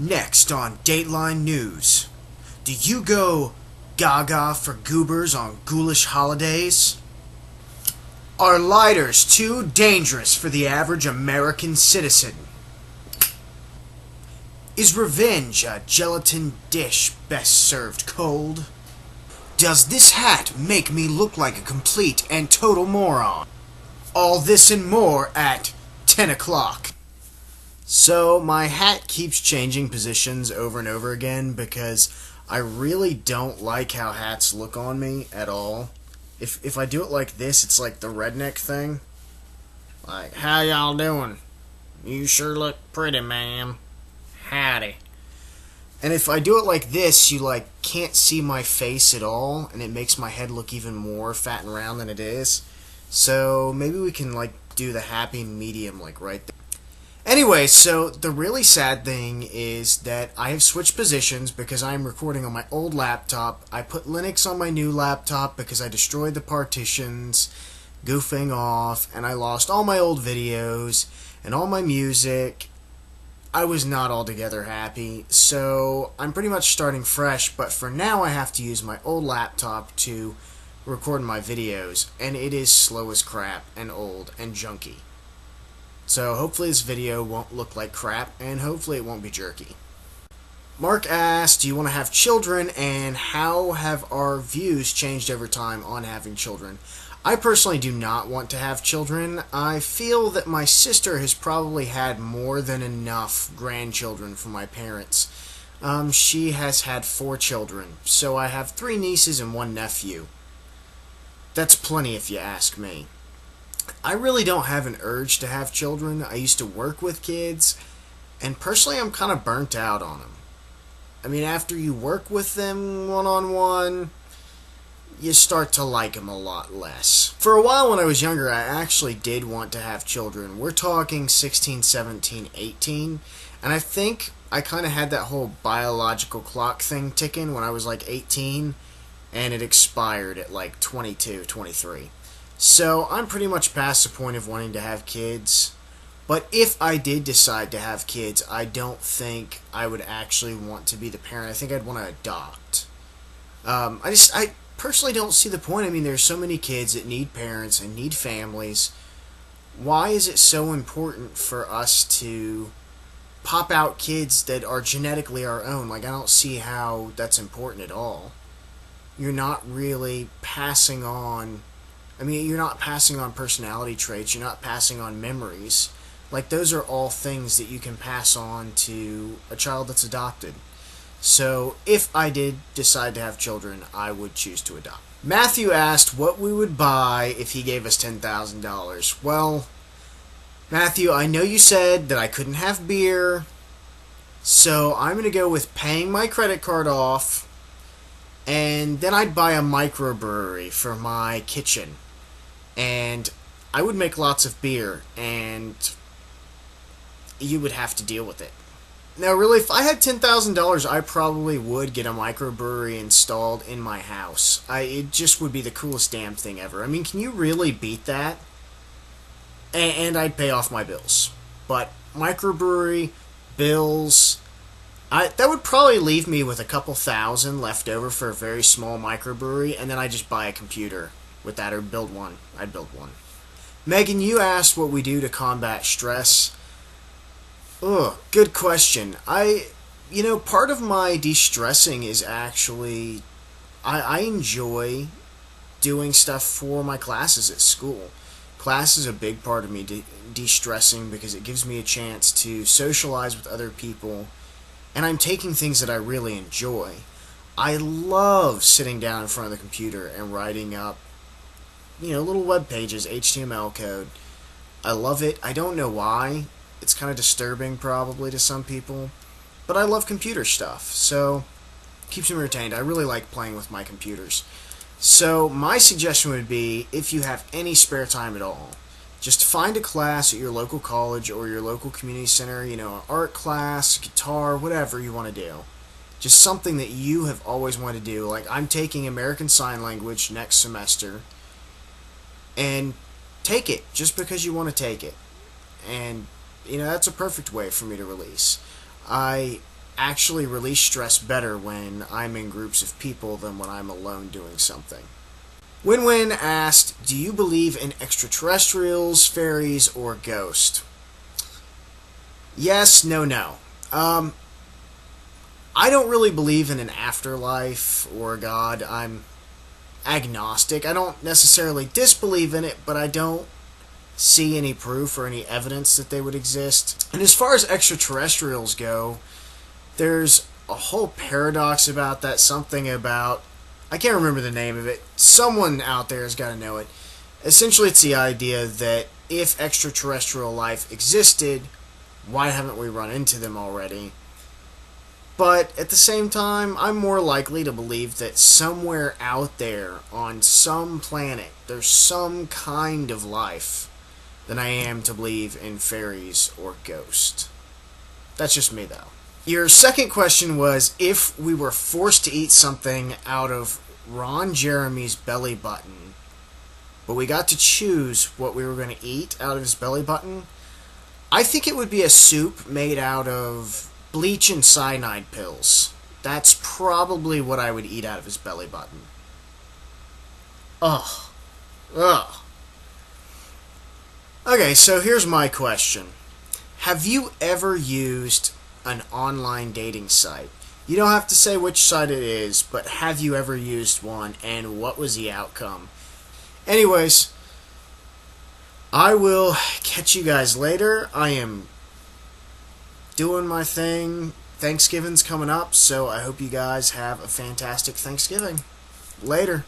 Next on Dateline News, do you go gaga for goobers on ghoulish holidays? Are lighters too dangerous for the average American citizen? Is revenge a gelatin dish best served cold? Does this hat make me look like a complete and total moron? All this and more at 10 o'clock. So my hat keeps changing positions over and over again because I really don't like how hats look on me at all. If I do it like this, it's like the redneck thing. Like, how y'all doing? You sure look pretty, ma'am. Howdy. And if I do it like this, you can't see my face at all, and it makes my head look even more fat and round than it is. So maybe we can do the happy medium right there. Anyway, so the really sad thing is that I have switched positions because I'm recording on my old laptop. I put Linux on my new laptop because I destroyed the partitions, goofing off, and I lost all my old videos and all my music. I was not altogether happy, so I'm pretty much starting fresh, but for now I have to use my old laptop to record my videos, and it is slow as crap and old and junky. So hopefully this video won't look like crap, and hopefully it won't be jerky. Mark asked, do you want to have children, and how have our views changed over time on having children? I personally do not want to have children. I feel that my sister has probably had more than enough grandchildren from my parents. She has had 4 children, so I have 3 nieces and 1 nephew. That's plenty if you ask me. I really don't have an urge to have children. I used to work with kids, and personally I'm kind of burnt out on them. I mean, after you work with them one-on-one, you start to like them a lot less. For a while when I was younger, I actually did want to have children. We're talking 16, 17, 18, and I think I kind of had that whole biological clock thing ticking when I was 18, and it expired at 22, 23. So I'm pretty much past the point of wanting to have kids. But if I did decide to have kids, I don't think I would actually want to be the parent. I think I'd want to adopt. I personally don't see the point. I mean, there's so many kids that need parents and need families. Why is it so important for us to pop out kids that are genetically our own? I don't see how that's important at all. You're not really passing on... you're not passing on personality traits, you're not passing on memories. Those are all things that you can pass on to a child that's adopted. So, if I did decide to have children, I would choose to adopt. Matthew asked what we would buy if he gave us $10,000. Well, Matthew, I know you said that I couldn't have beer, so I'm going to go with paying my credit card off, and then I'd buy a microbrewery for my kitchen. And I would make lots of beer, and you would have to deal with it. Now, really, if I had $10,000, I probably would get a microbrewery installed in my house. It just would be the coolest damn thing ever. Can you really beat that? And I'd pay off my bills. But microbrewery, bills... that would probably leave me with a couple thousand left over for a very small microbrewery, and then I'd just buy a computer with that, or build one. I'd build one. Megan, you asked what we do to combat stress. Good question. Part of my de-stressing is actually, I enjoy doing stuff for my classes at school. Class is a big part of me de-stressing because it gives me a chance to socialize with other people, and I'm taking things that I really enjoy. I love sitting down in front of the computer and writing up little web pages, HTML code. I love it. I don't know why. It's kind of disturbing probably to some people, but I love computer stuff, so it keeps me entertained. I really like playing with my computers. So my suggestion would be, if you have any spare time at all, just find a class at your local college or your local community center, an art class, guitar, whatever you want to do. Just something that you have always wanted to do. I'm taking American Sign Language next semester, and take it just because you want to take it. And that's a perfect way for me to release. I actually release stress better when I'm in groups of people than when I'm alone doing something. Win-Win asked, do you believe in extraterrestrials, fairies, or ghosts? Yes, no, no. I don't really believe in an afterlife or a God. I'm agnostic. I don't necessarily disbelieve in it, but I don't see any proof or any evidence that they would exist. And as far as extraterrestrials go, there's a whole paradox about that, something about, I can't remember the name of it. Someone out there has got to know it. Essentially, it's the idea that if extraterrestrial life existed, why haven't we run into them already? But at the same time, I'm more likely to believe that somewhere out there on some planet there's some kind of life than I am to believe in fairies or ghosts. That's just me, though. Your second question was if we were forced to eat something out of Ron Jeremy's belly button, but we got to choose what we were going to eat out of his belly button, I think it would be a soup made out of bleach and cyanide pills. That's probably what I would eat out of his belly button. Ugh. Ugh. Okay, so here's my question. Have you ever used an online dating site? You don't have to say which site it is, but have you ever used one, and what was the outcome? Anyways, I will catch you guys later. I am doing my thing. Thanksgiving's coming up, so I hope you guys have a fantastic Thanksgiving. Later.